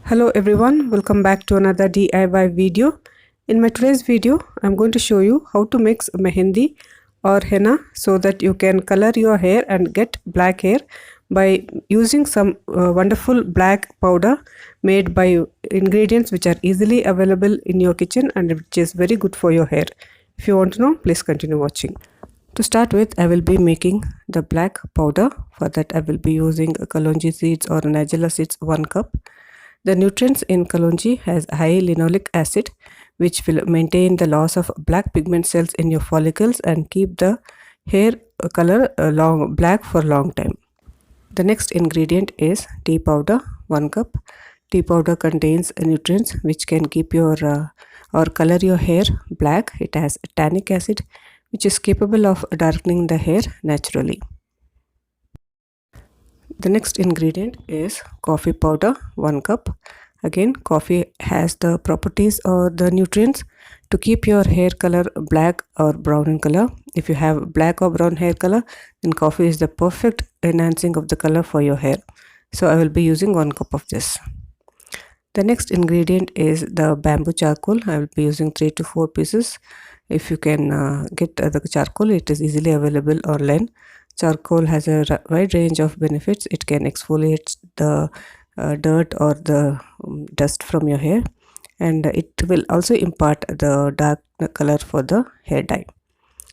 Hello everyone, welcome back to another DIY video. In my today's video, I'm going to show you how to mix mehendi or henna so that you can color your hair and get black hair by using some wonderful black powder made by ingredients which are easily available in your kitchen and which is very good for your hair. If you want to know, please continue watching. To start with, I will be making the black powder. For that, I will be using kalonji seeds or nigella seeds 1 cup. The nutrients in kalonji has high linoleic acid, which will maintain the loss of black pigment cells in your follicles and keep the hair color black for long time. The next ingredient is tea powder 1 cup. Tea powder contains nutrients which can keep your or color your hair black. It has tannic acid which is capable of darkening the hair naturally. The next ingredient is coffee powder 1 cup. Again, coffee has the properties or the nutrients to keep your hair color black or brown in color. If you have black or brown hair color, then coffee is the perfect enhancing of the color for your hair. So I will be using 1 cup of this. The next ingredient is the bamboo charcoal. I will be using 3 to 4 pieces. If you can get the charcoal, it is easily available online. Charcoal has a wide range of benefits. It can exfoliate the dirt or the dust from your hair, and it will also impart the dark color for the hair dye.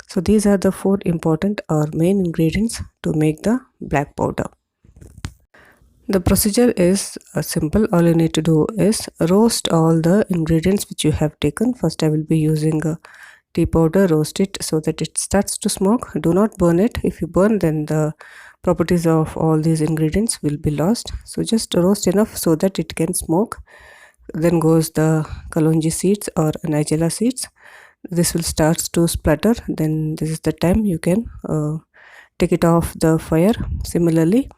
So these are the 4 important or main ingredients to make the black powder. The procedure is simple. All you need to do is roast all the ingredients which you have taken. First I will be using tea powder. Roast it so that it starts to smoke. Do not burn it. If you burn, then the properties of all these ingredients will be lost. So just roast enough so that it can smoke. Then goes the kalonji seeds or nigella seeds. This will start to splutter. Then this is the time you can take it off the fire. Similarly,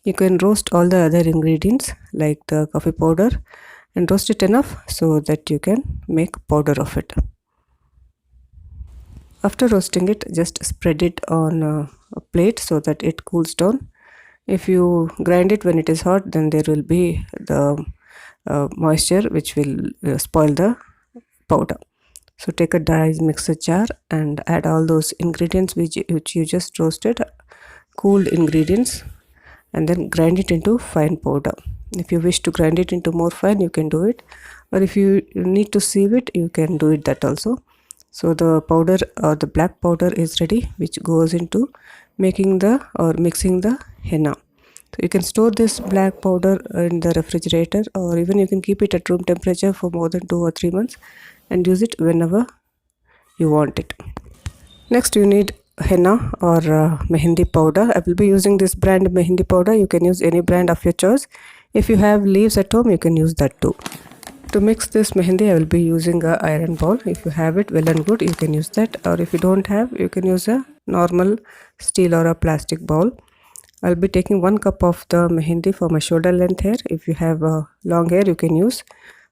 you can roast all the other ingredients like the coffee powder and roast it enough so that you can make powder of it. After roasting it, just spread it on a plate so that it cools down. If you grind it when it is hot, then there will be the moisture which will spoil the powder. So take a dry mixer jar and add all those ingredients which you just roasted, cooled ingredients, and then grind it into fine powder. If you wish to grind it into more fine, you can do it, or if you need to sieve it, you can do it that also. So the powder or the black powder is ready, which goes into making the or mixing the henna. So you can store this black powder in the refrigerator, or even you can keep it at room temperature for more than 2 or 3 months and use it whenever you want it. Next, you need henna or mehendi powder. I will be using this brand mehendi powder. You can use any brand of your choice. If you have leaves at home, you can use that too. To mix this mehendi, I will be using a iron bowl. If you have it, well and good, you can use that, or if you don't have, you can use a normal steel or a plastic bowl. I'll be taking 1 cup of the mehendi for my shoulder length hair. If you have long hair, you can use.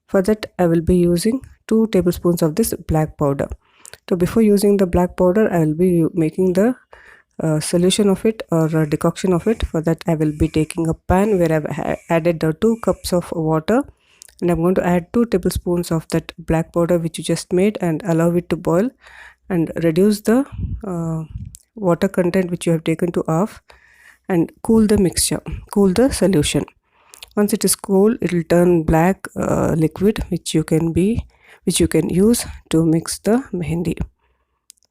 For that, I will be using 2 tablespoons of this black powder. So before using the black powder, I will be making the solution of it or decoction of it. For that, I will be taking a pan where I've added the 2 cups of water, and I'm going to add 2 tablespoons of that black powder which you just made and allow it to boil and reduce the water content which you have taken to half, and cool the mixture, cool the solution. Once it is cool, it will turn black liquid which you can use to mix the mehendi.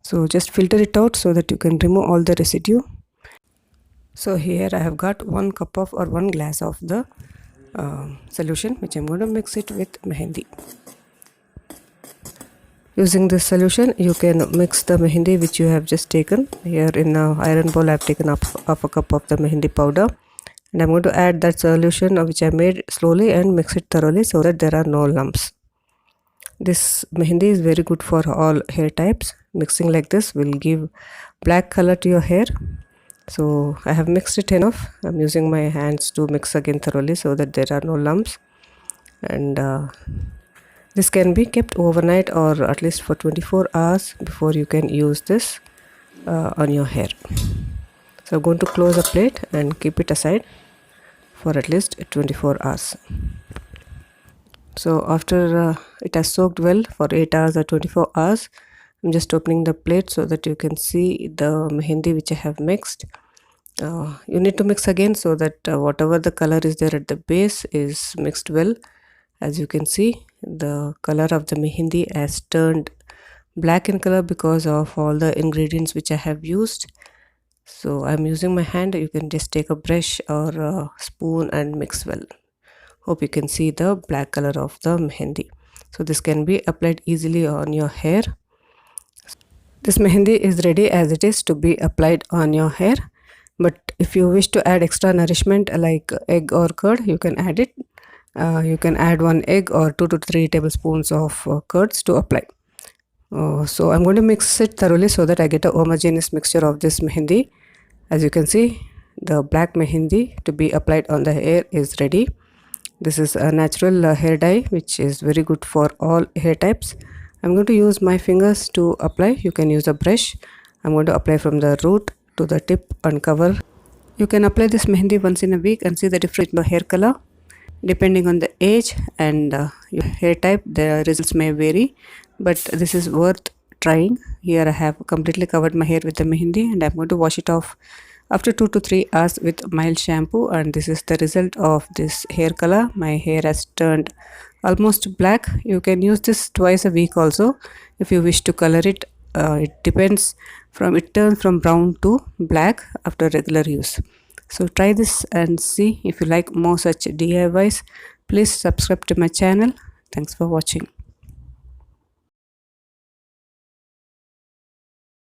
So just filter it out so that you can remove all the residue. So here I have got 1 cup of or 1 glass of the solution which I'm going to mix it with mehendi. Using this solution, you can mix the mehendi which you have just taken. Here in the iron bowl, I have taken up half a cup of the mehendi powder, and I'm going to add that solution which I made slowly and mix it thoroughly so that there are no lumps. This mehendi is very good for all hair types. Mixing like this will give black color to your hair. So I have mixed it enough. I'm using my hands to mix again thoroughly so that there are no lumps. And this can be kept overnight or at least for 24 hours before you can use this on your hair. So I'm going to close a plate and keep it aside for at least 24 hours. So after it has soaked well for 8 hours or 24 hours, I'm just opening the plate so that you can see the mehendi which I have mixed. You need to mix again so that whatever the color is there at the base is mixed well. As you can see, the color of the mehendi has turned black in color because of all the ingredients which I have used. So I'm using my hand. You can just take a brush or a spoon and mix well. Hope you can see the black color of the mehendi. So this can be applied easily on your hair. This mehendi is ready as it is to be applied on your hair. But if you wish to add extra nourishment like egg or curd, you can add it. You can add 1 egg or 2 to 3 tablespoons of curds to apply. So I'm going to mix it thoroughly so that I get a homogeneous mixture of this mehendi. As you can see, the black mehendi to be applied on the hair is ready. This is a natural hair dye which is very good for all hair types. I'm going to use my fingers to apply. You can use a brush. I'm going to apply from the root to the tip and cover. You can apply this mehendi once in a week and see the difference in the hair color. Depending on the age and your hair type, the results may vary, but this is worth trying. Here I have completely covered my hair with the mehendi and I'm going to wash it off after 2 to 3 hours with mild shampoo, and this is the result of this hair color. My hair has turned almost black. You can use this twice a week also if you wish to color it. It depends, it turns from brown to black after regular use. So try this and see. If you like more such DIYs, please subscribe to my channel. Thanks for watching.